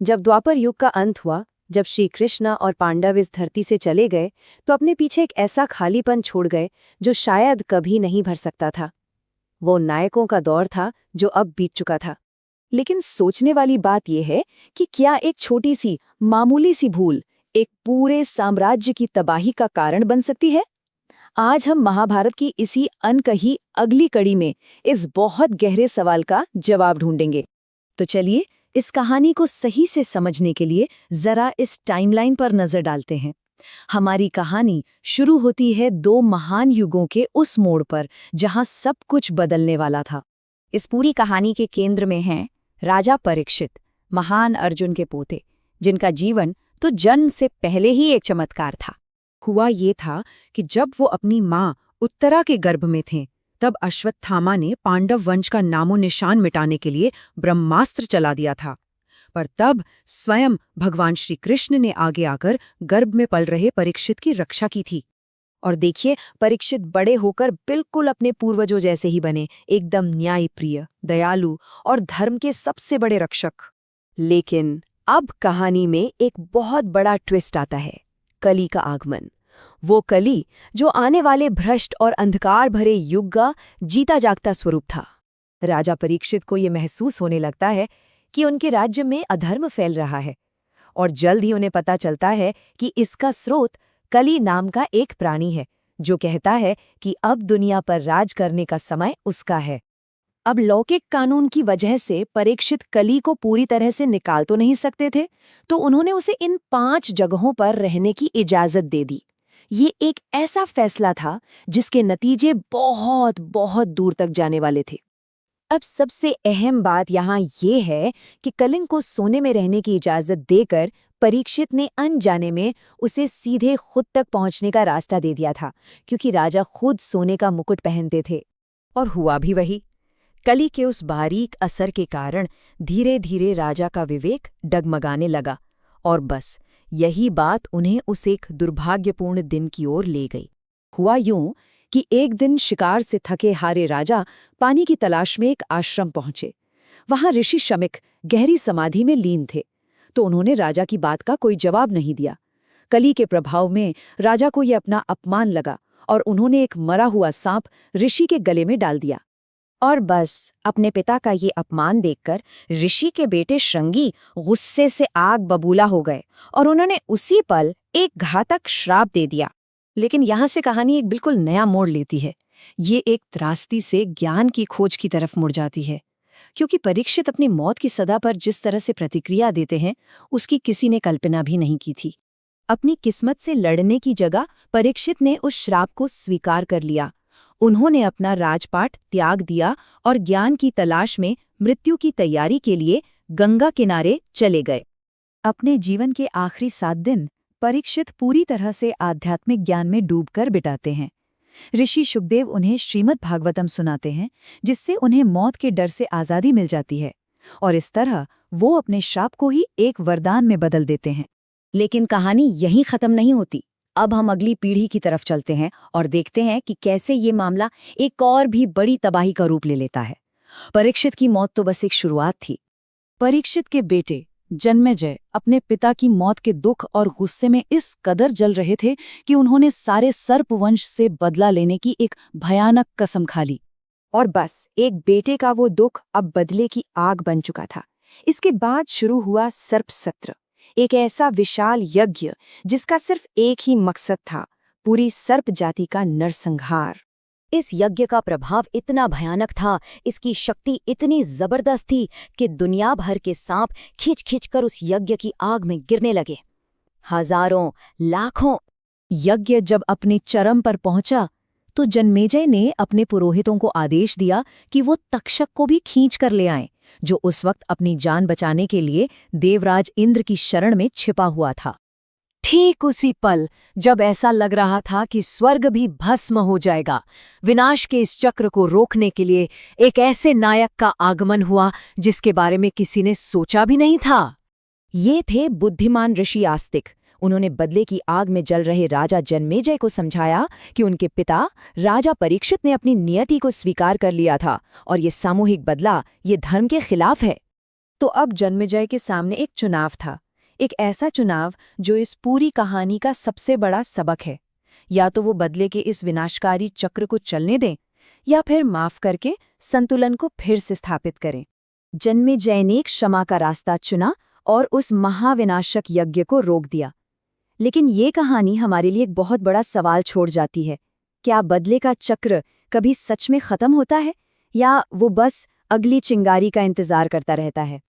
जब द्वापर युग का अंत हुआ, जब श्री कृष्ण और पांडव इस धरती से चले गए, तो अपने पीछे एक ऐसा खालीपन छोड़ गए जो शायद कभी नहीं भर सकता था। वो नायकों का दौर था जो अब बीत चुका था। लेकिन सोचने वाली बात यह है कि क्या एक छोटी सी मामूली सी भूल एक पूरे साम्राज्य की तबाही का कारण बन सकती है? आज हम महाभारत की इसी अनकही अगली कड़ी में इस बहुत गहरे सवाल का जवाब ढूंढेंगे। तो चलिए इस कहानी को सही से समझने के लिए जरा इस टाइमलाइन पर नजर डालते हैं। हमारी कहानी शुरू होती है दो महान युगों के उस मोड़ पर जहां सब कुछ बदलने वाला था। इस पूरी कहानी के केंद्र में हैं राजा परीक्षित, महान अर्जुन के पोते, जिनका जीवन तो जन्म से पहले ही एक चमत्कार था। हुआ ये था कि जब वो अपनी माँ उत्तरा के गर्भ में थे, तब अश्वत्थामा ने पांडव वंश का नामो निशान मिटाने के लिए ब्रह्मास्त्र चला दिया था। पर तब स्वयं भगवान श्री कृष्ण ने आगे आकर गर्भ में पल रहे परीक्षित की रक्षा की थी। और देखिए, परीक्षित बड़े होकर बिल्कुल अपने पूर्वजों जैसे ही बने, एकदम न्यायप्रिय, दयालु और धर्म के सबसे बड़े रक्षक। लेकिन अब कहानी में एक बहुत बड़ा ट्विस्ट आता है, कली का आगमन। वो कली जो आने वाले भ्रष्ट और अंधकार भरे युग का जीता जागता स्वरूप था। राजा परीक्षित को ये महसूस होने लगता है कि उनके राज्य में अधर्म फैल रहा है, और जल्द ही उन्हें पता चलता है कि इसका स्रोत कली नाम का एक प्राणी है, जो कहता है कि अब दुनिया पर राज करने का समय उसका है। अब लौकिक कानून की वजह से परीक्षित कली को पूरी तरह से निकाल तो नहीं सकते थे, तो उन्होंने उसे इन 5 जगहों पर रहने की इजाजत दे दी। ये एक ऐसा फैसला था जिसके नतीजे बहुत बहुत दूर तक जाने वाले थे। अब सबसे अहम बात यहाँ ये है कि कलिंग को सोने में रहने की इजाजत देकर परीक्षित ने अनजाने में उसे सीधे खुद तक पहुंचने का रास्ता दे दिया था, क्योंकि राजा खुद सोने का मुकुट पहनते थे। और हुआ भी वही। कली के उस बारीक असर के कारण धीरे धीरे राजा का विवेक डगमगाने लगा, और बस यही बात उन्हें उस एक दुर्भाग्यपूर्ण दिन की ओर ले गई। हुआ यूं कि एक दिन शिकार से थके हारे राजा पानी की तलाश में एक आश्रम पहुंचे। वहां ऋषि शमिक गहरी समाधि में लीन थे, तो उन्होंने राजा की बात का कोई जवाब नहीं दिया। कली के प्रभाव में राजा को यह अपना अपमान लगा, और उन्होंने एक मरा हुआ सांप ऋषि के गले में डाल दिया। और बस अपने पिता का ये अपमान देखकर ऋषि के बेटे श्रृंगी गुस्से से आग बबूला हो गए, और उन्होंने उसी पल एक घातक श्राप दे दिया। लेकिन यहाँ से कहानी एक बिल्कुल नया मोड़ लेती है। ये एक त्रासदी से ज्ञान की खोज की तरफ मुड़ जाती है, क्योंकि परीक्षित अपनी मौत की सदा पर जिस तरह से प्रतिक्रिया देते हैं, उसकी किसी ने कल्पना भी नहीं की थी। अपनी किस्मत से लड़ने की जगह परीक्षित ने उस श्राप को स्वीकार कर लिया। उन्होंने अपना राजपाट त्याग दिया और ज्ञान की तलाश में मृत्यु की तैयारी के लिए गंगा किनारे चले गए। अपने जीवन के आखिरी 7 दिन परीक्षित पूरी तरह से आध्यात्मिक ज्ञान में डूबकर बिताते हैं। ऋषि शुकदेव उन्हें श्रीमद् भागवतम सुनाते हैं, जिससे उन्हें मौत के डर से आज़ादी मिल जाती है, और इस तरह वो अपने श्राप को ही एक वरदान में बदल देते हैं। लेकिन कहानी यहीं खत्म नहीं होती। अब हम अगली पीढ़ी की तरफ चलते हैं और देखते हैं कि कैसे ये मामला एक और भी बड़ी तबाही का रूप ले लेता है। परीक्षित की मौत तो बस एक शुरुआत थी। परीक्षित के बेटे जन्मेजय अपने पिता की मौत के दुख और गुस्से में इस कदर जल रहे थे कि उन्होंने सारे सर्पवंश से बदला लेने की एक भयानक कसम खा ली। और बस एक बेटे का वो दुख अब बदले की आग बन चुका था। इसके बाद शुरू हुआ सर्प सत्र, एक ऐसा विशाल यज्ञ जिसका सिर्फ एक ही मकसद था, पूरी सर्प जाति का नरसंहार। इस यज्ञ का प्रभाव इतना भयानक था, इसकी शक्ति इतनी जबरदस्त थी कि दुनिया भर के सांप खींच खींच कर उस यज्ञ की आग में गिरने लगे। हजारों, लाखों। यज्ञ जब अपने चरम पर पहुंचा, तो जन्मेजय ने अपने पुरोहितों को आदेश दिया कि वो तक्षक को भी खींच कर ले आएं, जो उस वक्त अपनी जान बचाने के लिए देवराज इंद्र की शरण में छिपा हुआ था। ठीक उसी पल जब ऐसा लग रहा था कि स्वर्ग भी भस्म हो जाएगा, विनाश के इस चक्र को रोकने के लिए एक ऐसे नायक का आगमन हुआ जिसके बारे में किसी ने सोचा भी नहीं था। ये थे बुद्धिमान ऋषि आस्तिक। उन्होंने बदले की आग में जल रहे राजा जन्मेजय को समझाया कि उनके पिता राजा परीक्षित ने अपनी नियति को स्वीकार कर लिया था, और ये सामूहिक बदला ये धर्म के खिलाफ है। तो अब जन्मेजय के सामने एक चुनाव था, एक ऐसा चुनाव जो इस पूरी कहानी का सबसे बड़ा सबक है। या तो वो बदले के इस विनाशकारी चक्र को चलने दें, या फिर माफ करके संतुलन को फिर से स्थापित करें। जन्मेजय ने क्षमा का रास्ता चुना और उस महाविनाशक यज्ञ को रोक दिया। लेकिन ये कहानी हमारे लिए एक बहुत बड़ा सवाल छोड़ जाती है। क्या बदले का चक्र कभी सच में खत्म होता है, या वो बस अगली चिंगारी का इंतजार करता रहता है?